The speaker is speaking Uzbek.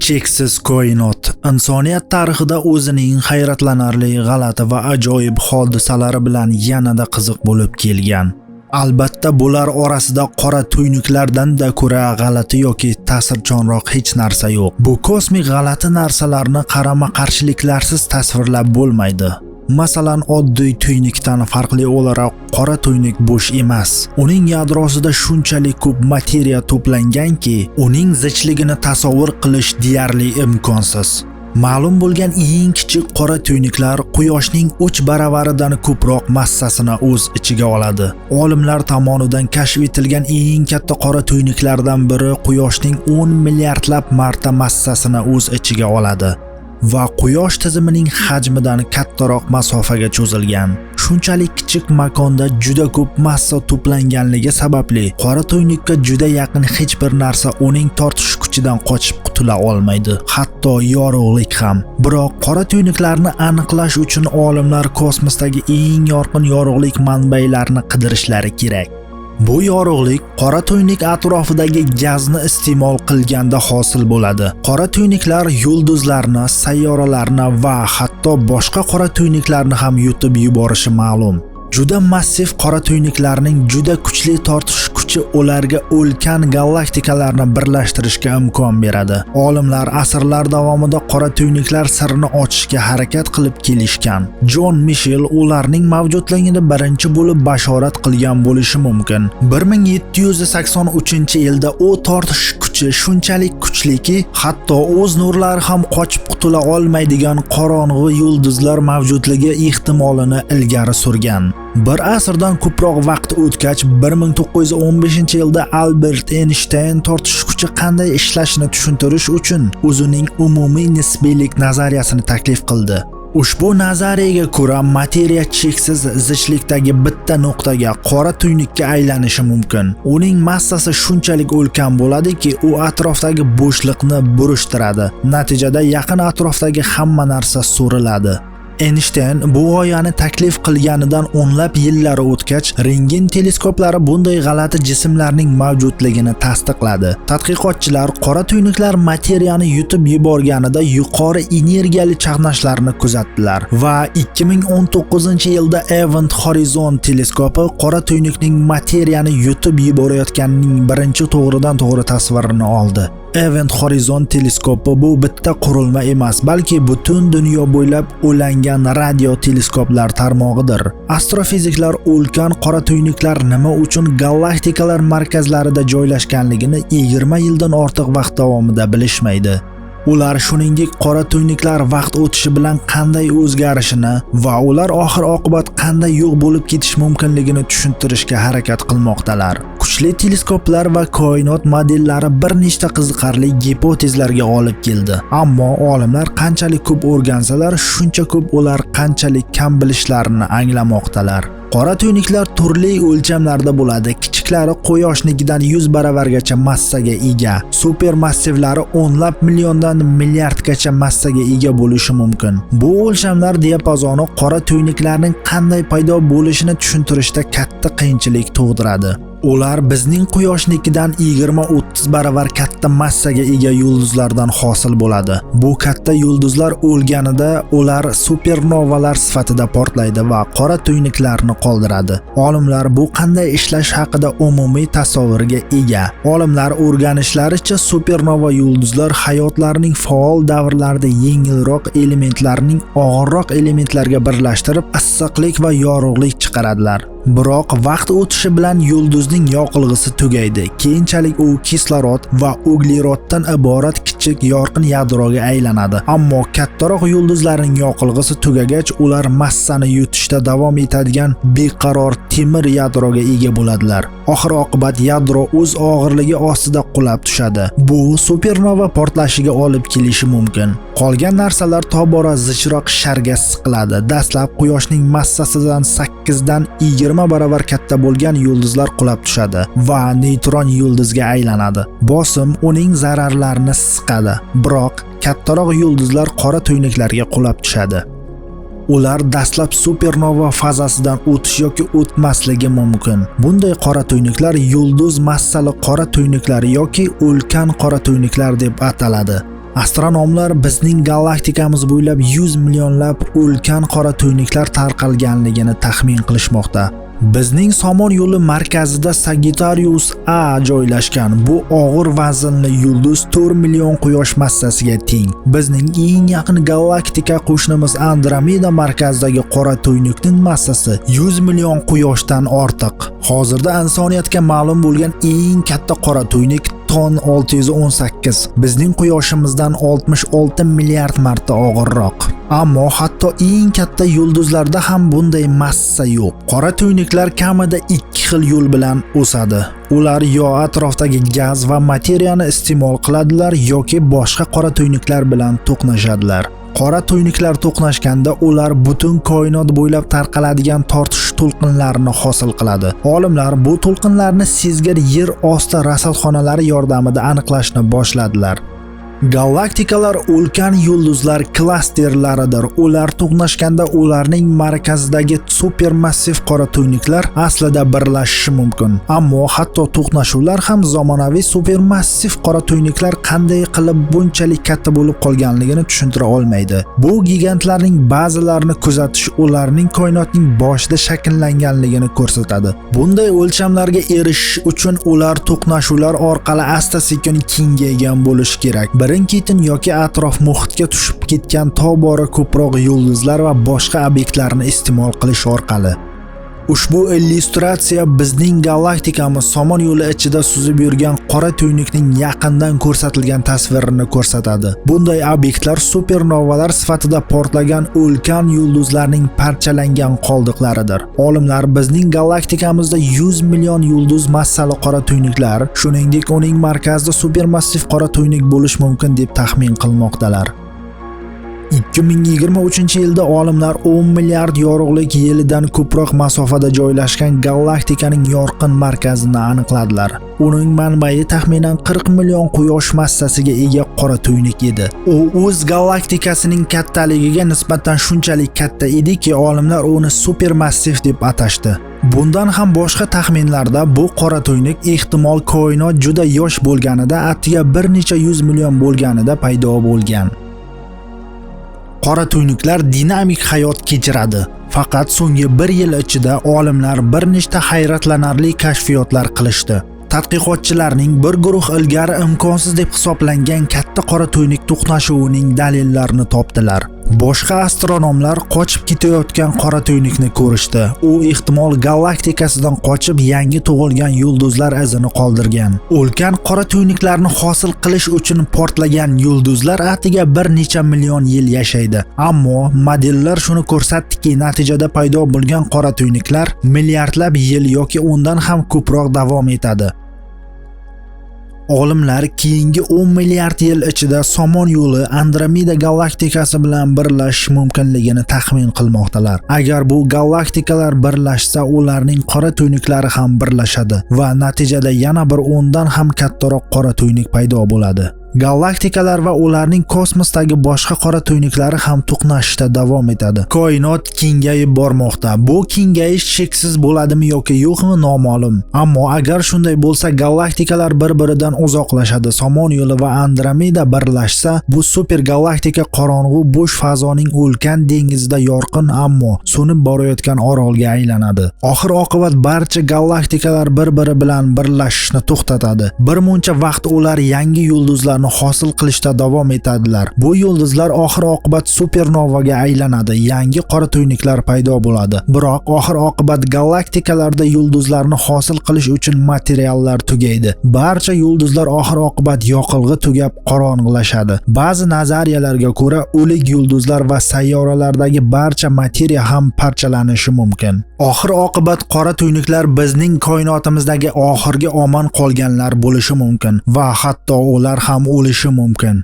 Cheksiz koinot insoniyat tarixida o'zining hayratlanarli, g'alati va ajoyib hodisalari bilan yanada qiziq bo'lib kelgan. Albatta, bular orasida qora tuynuklardan-da ko'ra g'alati yoki ta'sirchanroq hech narsa yo'q. Bu kosmik g'alati narsalarni qarama-qarshiliklarsiz tasvirlab bo'lmaydi. Masalan, oddiy tuynukdan farqli o'laroq qora tuynuk bo'sh emas. Uning yadrosida shunchalik ko'p materiya to'planganki, uning zichligini tasavvur qilish deyarli imkonsiz. Ma'lum bo'lgan eng kichik qora tuynuklar Quyoshning 3 baravaridan ko'proq massasini o'z ichiga oladi. Olimlar tomonidan kashf etilgan eng katta qora tuynuklardan biri Quyoshning 10 milliardlab marta massasini o'z ichiga oladi va Quyosh tizimining hajmidan kattaroq masofaga cho'zilgan. Shunchalik kichik makonda juda ko'p massa to'planganligi sababli qora tuynukka juda yaqin hech bir narsa uning tortish kuchidan qochib qutula olmaydi, hatto yorug'lik ham. Biroq qora tuynuklarni aniqlash uchun olimlar kosmosdagi eng yorqin yorug'lik manbalarini qidirishlari kerak. Bu yorug'lik qora tuynuk atrofidagi gazni iste'mol qilganda hosil bo'ladi. Qora tuynuklar yulduzlarni, sayyoralarni va hatto boshqa qora tuynuklarni ham yutib yuborishi ma'lum. Juda massiv qora tuynuklarning juda kuchli tortish kuchi ularga ulkan galaktikalarni birlashtirishga imkon beradi. Olimlar asrlar davomida qora tuynuklar sirini ochishga harakat qilib kelishgan. John Michell ularning mavjudligini birinchi bo'lib bashorat qilgan bo'lishi mumkin. 1783-yilda u tortish kuchi shunchalik kuchliki, hatto o'z nurlari ham qochib qutula olmaydigan qorong'u yulduzlar mavjudligi ehtimolini ilgari surgan. Bir asrdan ko'proq vaqt o'tgach 1915-yilda Albert Einstein tortish kuchi qanday ishlashini tushuntirish uchun o'zining umumiy nisbiylik nazariyasini taklif qildi. Ushbu nazariyaga ko'ra materiya cheksiz zichlikdagi bitta nuqtaga qora tuynukka aylanishi mumkin. Uning massasi shunchalik ulkan bo'ladiki, u atrofdagi bo'shliqni burishtiradi. Natijada yaqin atrofdagi hamma narsa so'riladi. Einstein bu g'oyani taklif qilganidan o'nlab yillar o'tgach, rentgen teleskoplari bunday g'alati jismlarning mavjudligini tasdiqladi. Tadqiqotchilar qora tuynuklar materiyani yutib yuborganida yuqori energiyali chaqnashlarni kuzatdilar va 2019-yilda Event Horizon teleskopi qora tuynukning materiyani yutib yuborayotganining birinchi to'g'ridan-to'g'ri tasvirini oldi. Event Horizon teleskopi bu bitta qurilma emas, balki butun dunyo bo'ylab ulangan radio teleskoplar tarmog'idir. Astrofiziklar ulkan qora tuynuklar nima uchun galaktikalar markazlarida joylashganligini 20 yildan ortiq vaqt davomida bilishmaydi. Ular shuningdek qora tuynuklar vaqt o'tishi bilan qanday o'zgarishini va ular oxir-oqibat qanday yo'q bo'lib ketish mumkinligini tushuntirishga harakat qilmoqdalar. Kuchli teleskoplar va koinot modellari bir nechta qiziqarli gipotezlarga olib keldi. Ammo olimlar qanchalik ko'p o'rgansalar, shuncha ko'p ular qanchalik kam bilishlarini anglamoqdalar. Qora tuynuklar turli o'lchamlarda bo'ladi. Kichiklari Quyoshnikidan 100 baravargacha massaga ega. Supermassivlari o'nlab milliondan milliardgacha massaga ega bo'lishi mumkin. Bu o'lchamlar diapazoni qora tuynuklarning qanday paydo bo'lishini tushuntirishda katta qiyinchilik tug'diradi. Ular bizning Quyoshnikidan 20-30 baravar katta massaga ega yulduzlardan hosil bo'ladi. Bu katta yulduzlar o'lganida ular supernovalar sifatida portlaydi va qora tuynuklarni qoldiradi. Olimlar bu qanday ishlash haqida umumiy tasavvurga ega. Olimlar o'rganishlaricha supernova yulduzlar hayotlarining faol davrlarida yengilroq elementlarning og'irroq elementlarga birlashtirib issiqlik va yorug'lik chiqaradilar. Biroq vaqt o'tishi bilan yulduzning yoqilg'isi tugaydi. Keyinchalik u kislorod va ugleroddan iborat kichik yorqin yadroga aylanadi. Ammo kattaroq yulduzlarning yoqilg'isi tugagach, ular massani yutishda davom etadigan beqaror temir yadroga ega bo'ladilar. Oxir-oqibat yadro o'z og'irligi ostida qulab tushadi. Bu supernova portlashiga olib kelishi mumkin. Qolgan narsalar tobora zichroq sharga siqiladi. Dastlab Quyoshning massasidan 8 dan 20 baravar katta bo'lgan yulduzlar qulab tushadi va neytron yulduzga aylanadi. Bosim uning zararlarini siqadi. Biroq kattaroq yulduzlar qora tuynuklarga qulab tushadi. Ular dastlab supernova fazasidan o'tish yoki o'tmasligi mumkin. Bunday qora tuynuklar yulduz massali qora tuynuklar yoki ulkan qora tuynuklar deb ataladi. Astronomlar bizning galaktikamiz bo'ylab 100 millionlab ulkan qora tuynuklar tarqalganligini taxmin qilishmoqda. Bizning Somon yo'li markazida Sagittarius A joylashgan. Bu og'ir vaznli yulduz 4 million quyosh massasiga teng. Bizning eng yaqin galaktika qo'shnimiz Andromeda markazidagi qora tuynukning massasi 100 million quyoshdan ortiq. Hozirda insoniyatga ma'lum bo'lgan eng katta qora tuynuk ton 618. Bizning quyoshimizdan 66 milliard marta og'irroq. Ammo hatto eng katta yulduzlarda ham bunday massa yo'q. Qora tuynuklar kamida 2 xil yo'l bilan o'sadi. Ular yo atrofdagi gaz va materiyani iste'mol qiladilar yoki boshqa qora tuynuklar bilan to'qnashadilar. Qora tuynuklar to'qnashganda ular butun koinot bo'ylab tarqaladigan tortish to'lqinlarini hosil qiladi. Olimlar bu to'lqinlarni sezgir yer osti rasadxonalari yordamida aniqlashni boshladilar. Galaktikalar ulkan yulduzlar klasterlaridir. Ular to'qnashganda ularning markazidagi supermassiv qora tuynuklar aslida birlashishi mumkin. Ammo hatto to'qnashuvlar ham zamonaviy supermassiv qora tuynuklar qanday qilib bunchalik katta bo'lib qolganligini tushuntira olmaydi. Bu gigantlarning ba'zilarini kuzatish ularning koinotning boshida shakllanganligini ko'rsatadi. Bunday o'lchamlarga erishish uchun ular to'qnashuvlar orqali asta-sekin kengaygan bo'lishi kerak. Birin-ketin yoki atrof muhitga tushib ketgan tobora ko'proq yulduzlar va boshqa obyektlarni iste'mol qilish orqali. Ushbu illyustratsiya bizning galaktikamiz Somon yo'li ichida suzib yurgan qora tuynukning yaqindan ko'rsatilgan tasvirini ko'rsatadi. Bunday obyektlar supernovalar sifatida portlagan ulkan yulduzlarning parchalangan qoldiqlaridir. Olimlar bizning galaktikamizda 100 million yulduz massali qora tuynuklar, shuningdek uning markazida supermassiv qora tuynuk bo'lish mumkin deb taxmin qilmoqdalar. 2023-yilda olimlar 10 milliard yorug'lik yilidan ko'proq masofada joylashgan galaktikaning yorqin markazini aniqladilar. Uning manbai taxminan 40 million quyosh massasiga ega qora tuynuk edi. U o'z galaktikasining kattaligiga nisbatan shunchalik katta ediki, olimlar uni supermassiv deb atashdi. Bundan ham boshqa taxminlarda bu qora tuynuk ehtimol koinot juda yosh bo'lganida, atiga bir necha 100 million bo'lganida paydo bo'lgan. Qora tuynuklar dinamik hayot kechiradi. Faqat so'nggi 1 yil ichida olimlar bir nechta hayratlanarli kashfiyotlar qilishdi. Tadqiqotchilarning bir guruh ilgari imkonsiz deb hisoblangan katta qora tuynuk to'qnashuvining dalillarini topdilar. Boshqa astronomlar qochib ketayotgan qora tuynukni ko'rishdi. U ehtimol galaktikasidan qochib yangi tug'ilgan yulduzlar izini qoldirgan. Ulkan qora tuynuklarni hosil qilish uchun portlagan yulduzlar atiga bir necha million yil yashaydi. Ammo modellar shuni ko'rsatdiki, natijada paydo bo'lgan qora tuynuklar milliardlab yil yoki undan ham ko'proq davom etadi. Olimlar keyingi 10 milliard yil ichida Somon yo'li Andromeda galaktikasi bilan birlashish mumkinligini taxmin qilmoqdalar. Agar bu galaktikalar birlashsa, ularning qora tuynuklari ham birlashadi va natijada yana bir 10 dan ham kattaroq qora tuynuk paydo bo'ladi. Galaktikalar va ularning kosmosdagi boshqa qora tuynuklari ham to'qnashishda davom etadi. Koinot kengayib bormoqda. Bu kengayish cheksiz bo'ladimi yoki yo'qmi noma'lum. Ammo agar shunday bo'lsa, galaktikalar bir-biridan uzoqlashadi. Somon yo'li va Andromeda birlashsa, bu super galaktika qorong'u bo'sh fazoning ulkan dengizida yorqin ammo so'nib borayotgan orolga aylanadi. Oxir-oqibat barcha galaktikalar bir-biri bilan birlashishni to'xtatadi. Bir muncha vaqt ular yangi yulduzlarni hosil qilishda davom etadilar. Bu yulduzlar oxir-oqibat supernovaga aylanadi. Yangi qora tuynuklar paydo bo'ladi. Biroq oxir-oqibat galaktikalarda yulduzlarni hosil qilish uchun materiallar tugaydi. Barcha yulduzlar oxir-oqibat yoqilg'i tugab qorong'ilashadi. Ba'zi nazariyalarga ko'ra, o'lik yulduzlar va sayyoralardagi barcha materiya ham parchalanishi mumkin. Oxir-oqibat qora tuynuklar bizning koinotimizdagi oxirgi omon qolganlar bo'lishi mumkin va hatto ular ham o'lishi mumkin.